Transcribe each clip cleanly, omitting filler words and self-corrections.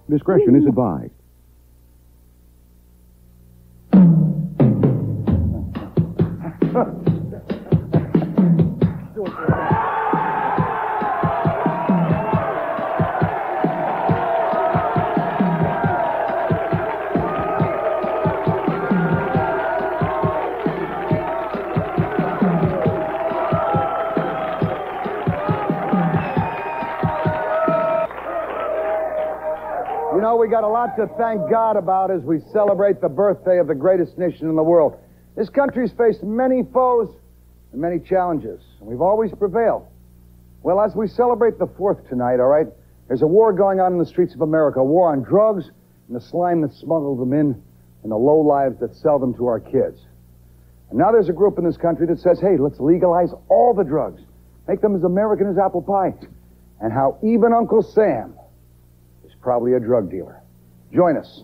Discretion is advised. You know, we got a lot to thank God about as we celebrate the birthday of the greatest nation in the world. This country's faced many foes and many challenges, and we've always prevailed. Well, as we celebrate the 4th tonight, all right, there's a war going on in the streets of America, a war on drugs and the slime that smuggled them in and the lowlives that sell them to our kids. And now there's a group in this country that says, hey, let's legalize all the drugs, make them as American as apple pie, and how even Uncle Sam is probably a drug dealer. Join us.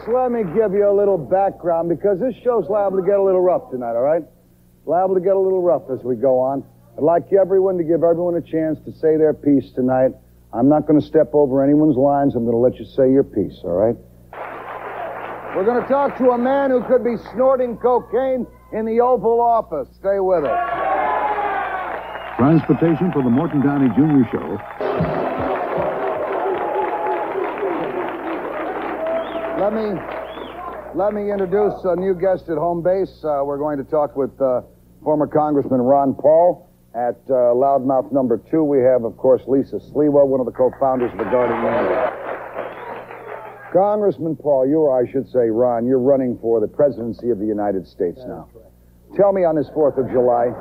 Let me give you a little background, because this show's liable to get a little rough tonight, all right? Liable to get a little rough as we go on. I'd like everyone to give everyone a chance to say their piece tonight. I'm not going to step over anyone's lines. I'm going to let you say your piece, all right? We're going to talk to a man who could be snorting cocaine in the Oval Office. Stay with us. Transportation for the Morton Downey Jr. Show. Let me introduce a new guest at home base. We're going to talk with former Congressman Ron Paul. At Loudmouth number 2, we have, of course, Lisa Sliwa, one of the co-founders of the Guardian Union. Congressman Paul, I should say, Ron, you're running for the presidency of the United States now. Tell me on this 4th of July,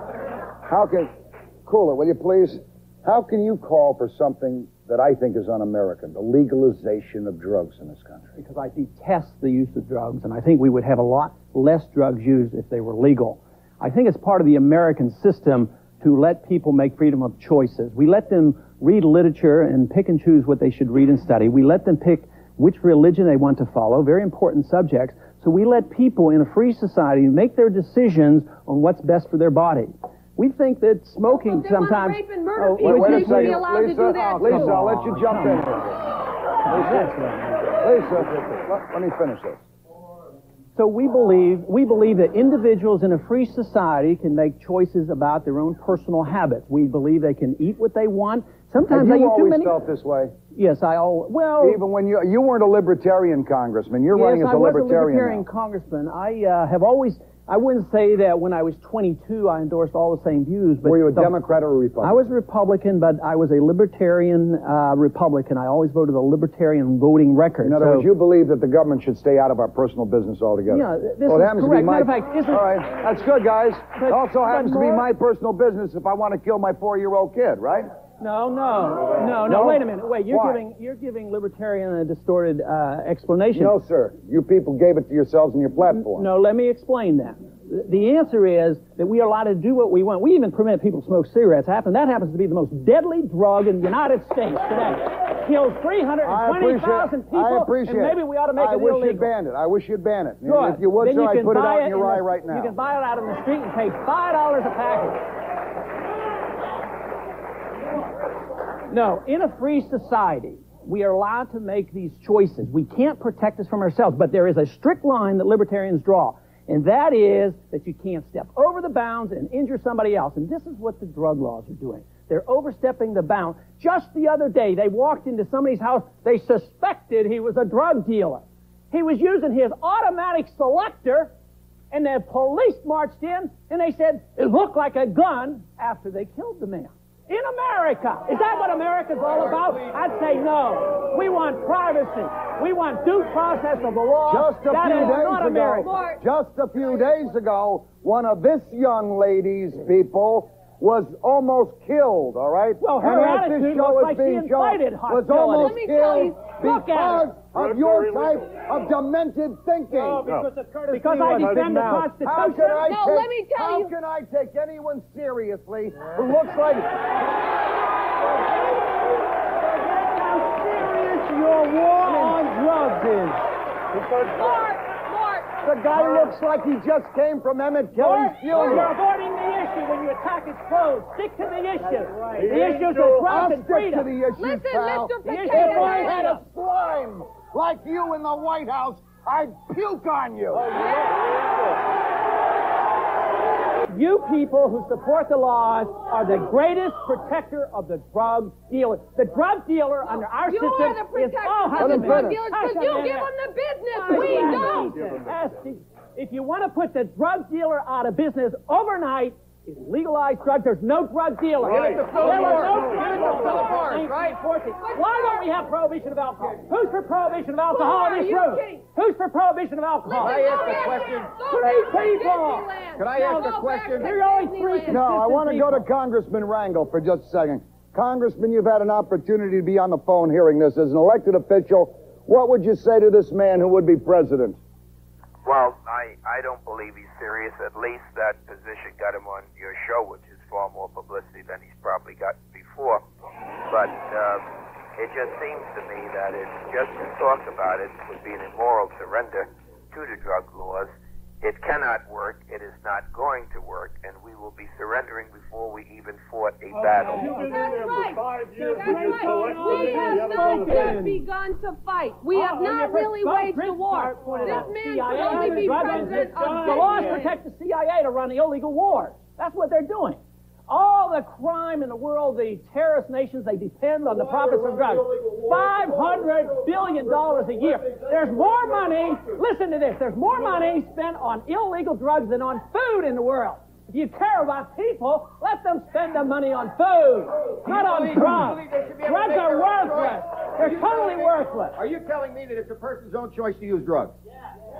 cool it, will you please? How can you call for something that I think is un-American, the legalization of drugs in this country? Because I detest the use of drugs, and I think we would have a lot less drugs used if they were legal. I think it's part of the American system to let people make freedom of choices. We let them read literature and pick and choose what they should read and study. We let them pick which religion they want to follow, very important subjects. So we let people in a free society make their decisions on what's best for their body. We think that smoking sometimes... Rape and murder people. Wait a They should be second. allowed to do that. Lisa, I'll let you jump in here. Lisa, let me finish this. So we believe that individuals in a free society can make choices about their own personal habits. We believe they can eat what they want. Sometimes Have they you eat too always many. felt this way? Yes, Even when you weren't a libertarian congressman, you're running as a libertarian. Yes, I was a libertarian congressman. I have always. I wouldn't say that when I was 22 I endorsed all the same views. But were you a Democrat or a Republican? I was a Republican, but I was a libertarian Republican. I always voted a libertarian voting record. In other words, you believe that the government should stay out of our personal business altogether. Yeah, this well, it is happens correct. To be my... Matter of fact, all right, that's good, guys. It also happens to be my personal business if I want to kill my 4-year-old kid, right? No, wait a minute. Wait, you're giving libertarian a distorted explanation. No, sir. You people gave it to yourselves in your platform. No, let me explain that. The answer is that we are allowed to do what we want. We even permit people to smoke cigarettes. That happens to be the most deadly drug in the United States today. Kills 320,000 people. I appreciate it. And maybe we ought to make it illegal. I wish you'd ban it. Good. If you would, then sir, you I'd put it out in your eye right now. You can buy it out in the street and pay $5 a package. No, in a free society, we are allowed to make these choices. We can't protect us from ourselves, but there is a strict line that libertarians draw, and that is that you can't step over the bounds and injure somebody else. And this is what the drug laws are doing. They're overstepping the bound. Just the other day, they walked into somebody's house. They suspected he was a drug dealer. He was using his automatic selector, and the police marched in, and they said it looked like a gun after they killed the man. In America. Is that what America's all about? I'd say no. We want privacy. We want due process of the law. Just a few days ago, one of this young lady's people was almost killed, all right? Well, her attitude looks like she incited hostility. was almost killed because of your type of demented thinking. Because I defend the Constitution. How can I No, take, let me tell how you. can I take anyone seriously who looks like... How serious your war on drugs is. Mark, The guy looks like he just came from Emmett Kelly's You're funeral. avoiding the issue when you attack his clothes. Stick to the issue. right. The issue is I'll drugs and stick to freedom. the issue, listen, pal. Mr. If I had Potato. a slime like you in the White House, I'd puke on you. You people who support the laws are the greatest protector of the drug dealer. The drug dealer under our You system are the is all protector of the Let him drug finish. dealers because you give them the business. We don't. If you want to put the drug dealer out of business overnight, it's legalized drugs. There's no drug dealer. Right. There was no drug dealer. Right. Why don't we have prohibition of alcohol? Who's for prohibition of alcohol in this Who are you room? kidding? Who's for prohibition of alcohol? Listen, I ask go a back question? to- go Three back to people. Disneyland. Can I ask Go a back question? to There are only three Disneyland. No, I want to go to people. Congressman Rangel for just a second. Congressman, you've had an opportunity to be on the phone hearing this. As an elected official, what would you say to this man who would be president? Well, I don't believe he's serious. At least that position got him on your show, which is far more publicity than he's probably gotten before. But it just seems to me that it's just to talk about it would be an immoral surrender to the drug laws. It cannot work. It is not going to work, and we will be surrendering before we even fought a battle. That's right. That's right. We have not yet begun to fight. We have not really waged a war. This man could only be president of The laws Disneyland. protect the CIA to run illegal wars. That's what they're doing. All the crime in the world, the terrorist nations, they depend on the profits of drugs. $500 billion a year. There's more money, listen to this, there's more money spent on illegal drugs than on food in the world. If you care about people, let them spend the money on food, not on drugs. Drugs are worthless. They're totally worthless. Are you telling me that it's a person's own choice to use drugs?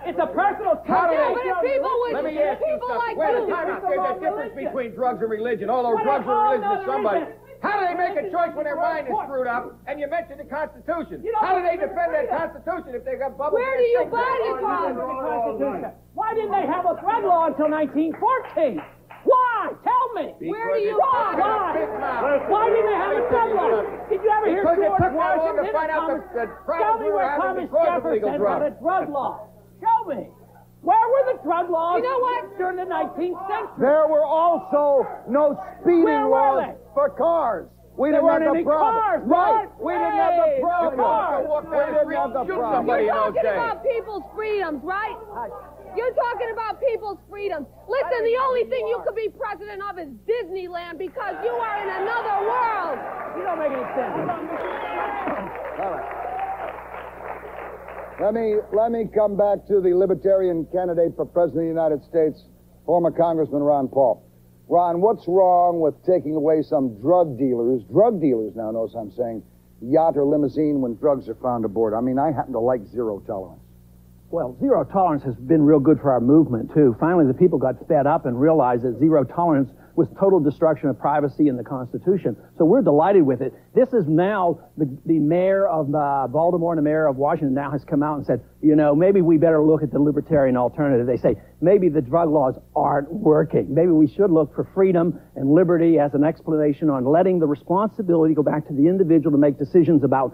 It's a personal How do choice. they- But if people would, Let me ask you people something. like Wait a you, time out. There's a difference between drugs and religion. Although What drugs a are religion whole to somebody. nother religion. How do they make a choice when their mind is screwed up? And you mentioned the Constitution. How do they defend that Constitution if they got bubbles? where do you buy it from? Why didn't they have a drug law until 1914? Why? Tell me. Where do you Why? buy it? Why didn't they have a drug law? Did you ever hear Because it George took that long to Washington? find out Thomas- that Tell problems me we were where having Thomas because of illegal Jefferson had a drugs. drug law. Show me. Where were the drug laws You know what? during the 19th century? There were also no speeding Where were laws they? for cars. We There didn't weren't have the any problem. cars, Right. Mark. We didn't have the Hey, problem. no cars. Walk We down the didn't street have and the shoot problem. somebody You're in those talking days. about people's freedoms, right? You're talking about people's freedoms. Listen, the only thing you could be president of is Disneyland because you are in another world. You don't make any sense. All right. Let me come back to the Libertarian candidate for President of the United States, former Congressman Ron Paul. Ron, what's wrong with taking away some drug dealers now knows I'm saying, yacht or limousine when drugs are found aboard? I mean, I happen to like zero tolerance. Well, zero tolerance has been real good for our movement, too. Finally, the people got fed up and realized that zero tolerance was total destruction of privacy in the Constitution. So we're delighted with it. This is now the mayor of Baltimore and the mayor of Washington now has come out and said, you know, maybe we better look at the libertarian alternative. They say, maybe the drug laws aren't working. Maybe we should look for freedom and liberty as an explanation on letting the responsibility go back to the individual to make decisions about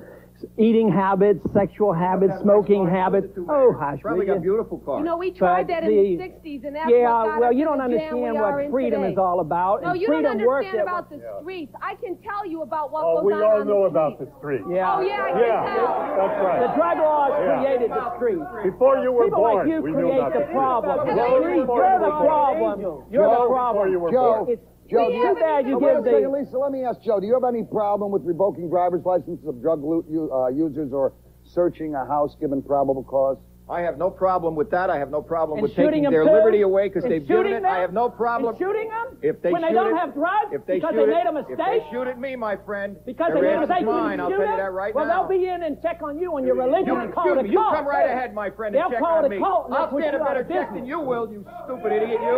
eating habits, sexual habits, smoking habits. Oh, hush. Probably will got you? beautiful cars. You know, we tried But that in the 60s, and that's what got well, us you in don't the jam understand we are what in freedom today. is all about. No, and you don't freedom works understand at- about the streets. I can tell you about what Oh, goes we on all on know the about streets. the street. Yeah. Oh, yeah, I can Yeah, tell. that's right. The drug laws Yeah. created the streets. Before you were People born, like you we knew create about the the problem. Well, The before streets, you you're were the born. problem. You're Joe, the problem. Before you were Joe, born. Joe, We do you, haven't bad you oh, give wait a the- second, Lisa, let me ask Joe, do you have any problem with revoking driver's licenses of drug users or searching a house given probable cause? I have no problem with that. I have no problem And with shooting taking them their too? liberty away because And they've given shooting it. them? I have no problem. And shooting them? If they when they shoot don't it- have drugs? If they because shoot they it, made a If mistake? they shoot at me, my friend, Because their they made a ass is mistake, you mine. can I'll shoot tell you them? that right well, now. they'll be in and check on you and your religion You and can call shoot it a me. You cult. come right ahead, my friend, and They'll check call on it me. a cult, and they'll I'll put stand a you out better of check business. than you will, you stupid idiot, you.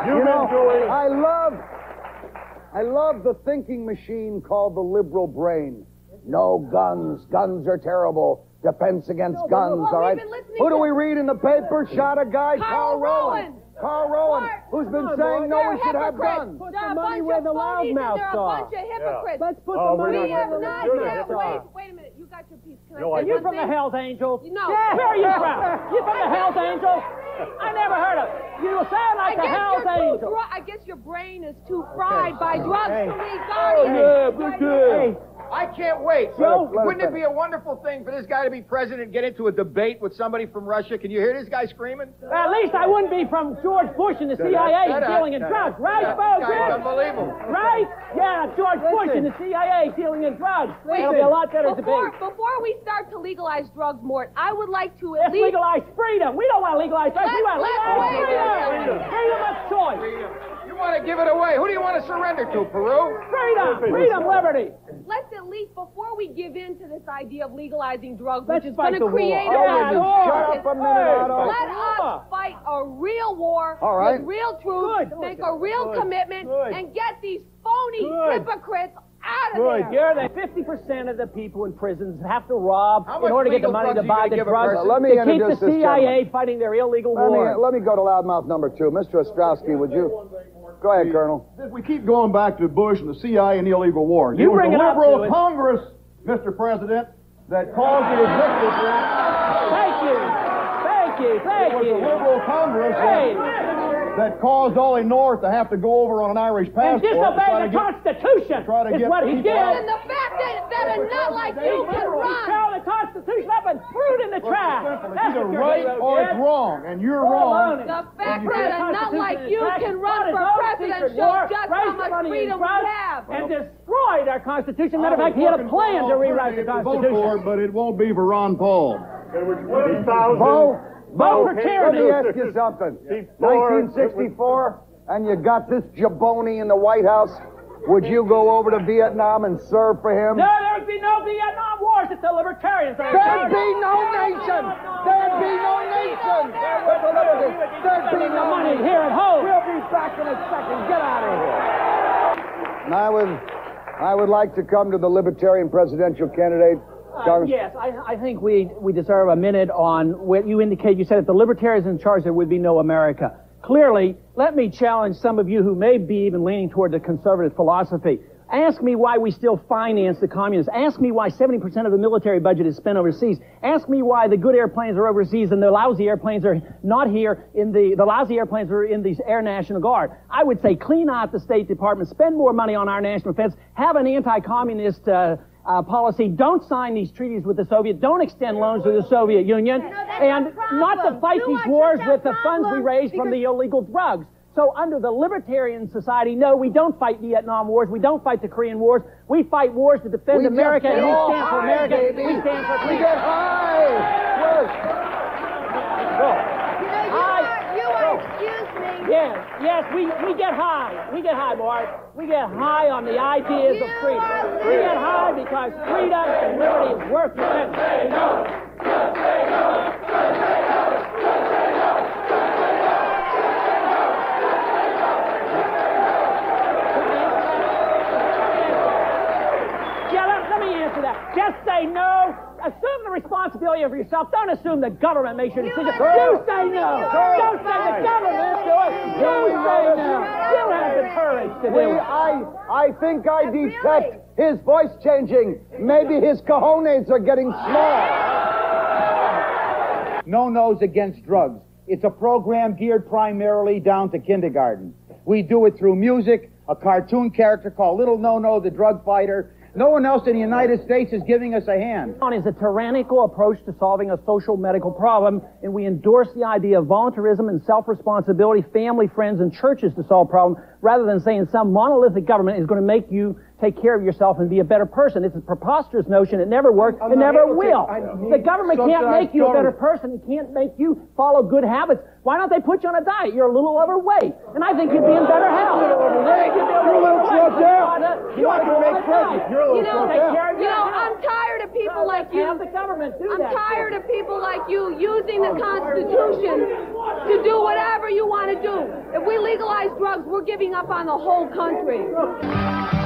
You've You know, been doing... I love I love the thinking machine called the liberal brain. No guns. Guns are terrible. Defense against guns, all right? Who do we read in the paper? Shot a guy, Carl Rowan. Carl Rowan, who's been saying no, we should have guns. Put the money where the loudmouths are. They're a bunch of hypocrites. Let's put the money We where have the not loudmouths yet. are. Wait a minute. You got your piece. Can Are I say you from the something? Hells Angels? No. Yeah. Where are you from? You from the Hells Angels? I never heard of it. You sound like the Hells Angels. I guess your brain is too fried by drugs to read Guardian. I can't wait. Joe, Wouldn't it be a wonderful thing for this guy to be president and get into a debate with somebody from Russia? Can you hear this guy screaming? At least I wouldn't be from George Bush and the CIA dealing in drugs, right, folks? Guy's unbelievable. Right? Yeah, George Bush and the CIA dealing in drugs. It'll be a lot better debate. Before we start to legalize drugs, Mort, I would like to Let's at least... legalize freedom. We don't want to legalize drugs. We want to legalize freedom. Freedom of choice. You want to give it away. Who do you want to surrender to, Peru? Freedom, liberty. Let's at least, before we give in to this idea of legalizing drugs, Let's which is fight going the to create war. a Shut up a minute, Otto. let us fight a real war All right. with real truth, make a real commitment, and get these phony hypocrites out of there. You're the 50% of the people in prisons have to rob How in much order to get the legal money to drugs are you buy gonna the give a drugs person? Let me to keep introduce the this CIA gentleman. fighting their illegal war. Let me go to loudmouth number 2. Mr. Ostrowski, would you? Go ahead, Colonel. We keep going back to Bush and the CIA and the illegal war. You bring it was up the liberal to it. Congress, Mr. President, that caused the executive branch. Thank you. It was the liberal Congress that caused Ollie North to have to go over on an Irish And passport. disobey the Constitution is what he did. And the fact that a nut like you can run. Throw the Constitution up and threw it in the trash. It's either right or it's wrong, and you're wrong. The fact that a nut like you can run for president shows just how much freedom we have. And destroyed our Constitution. Matter of fact, he had a plan to rewrite the Vote for Constitution. it, but it won't be for Ron Paul. Vote for Let tyranny. me ask you something. 1964, and you got this jaboni in the White House. Would you go over to Vietnam and serve for him? No, there would be no Vietnam wars. It's the libertarians. There'd be no nation. There'd be no nation. There'd be no money here at home. We'll be back in a second. Get out of here. And I would like to come to the Libertarian presidential candidate. Yes, I think we deserve a minute on what you indicate. You said if the libertarians in charge, there would be no America. Clearly, let me challenge some of you who may be even leaning toward the conservative philosophy. Ask me why we still finance the communists. Ask me why 70% of the military budget is spent overseas. Ask me why the good airplanes are overseas and the lousy airplanes are not here the lousy airplanes are in the Air National Guard. I would say clean out the State Department, spend more money on our national defense, have an anti-communist policy. Don't sign these treaties with the Soviets. Don't extend loans to the Soviet Union. And not to fight these wars with the funds we raise from the illegal drugs. So under the libertarian society, no, we don't fight Vietnam wars. We don't fight the Korean wars. We fight wars to defend America, and we stand for America. Baby. We stand for freedom. We get high. You are, excuse me. Yes, we get high. We get high, Bart. We get high on the ideas of freedom. We get high because freedom and liberty is worth defending. Just say no. Assume the responsibility of yourself. Don't assume the government makes your decision. You say no. Don't say the government do it. You say no. You have the courage to do it. I think I detect his voice changing. Maybe his cojones are getting small. No-Nos Against Drugs. It's a program geared primarily down to kindergarten. We do it through music, a cartoon character called Little No-No, the drug fighter. No one else in the United States is giving us a hand. Is a tyrannical approach to solving a social medical problem, and we endorse the idea of voluntarism and self-responsibility, family, friends, and churches to solve problems, rather than saying some monolithic government is going to make you take care of yourself and be a better person. It's a preposterous notion. It never worked. It never will. The government can't make you a better person. It can't make you follow good habits. Why don't they put you on a diet? You're a little overweight, and I think you'd be in better health. You're a little slugged out. You want to make president. You're a little slugged out. I'm tired tired of people like you. Have the government do I'm that. tired of people like you using the Constitution to do whatever you want to do. If we legalize drugs, we're giving up on the whole country.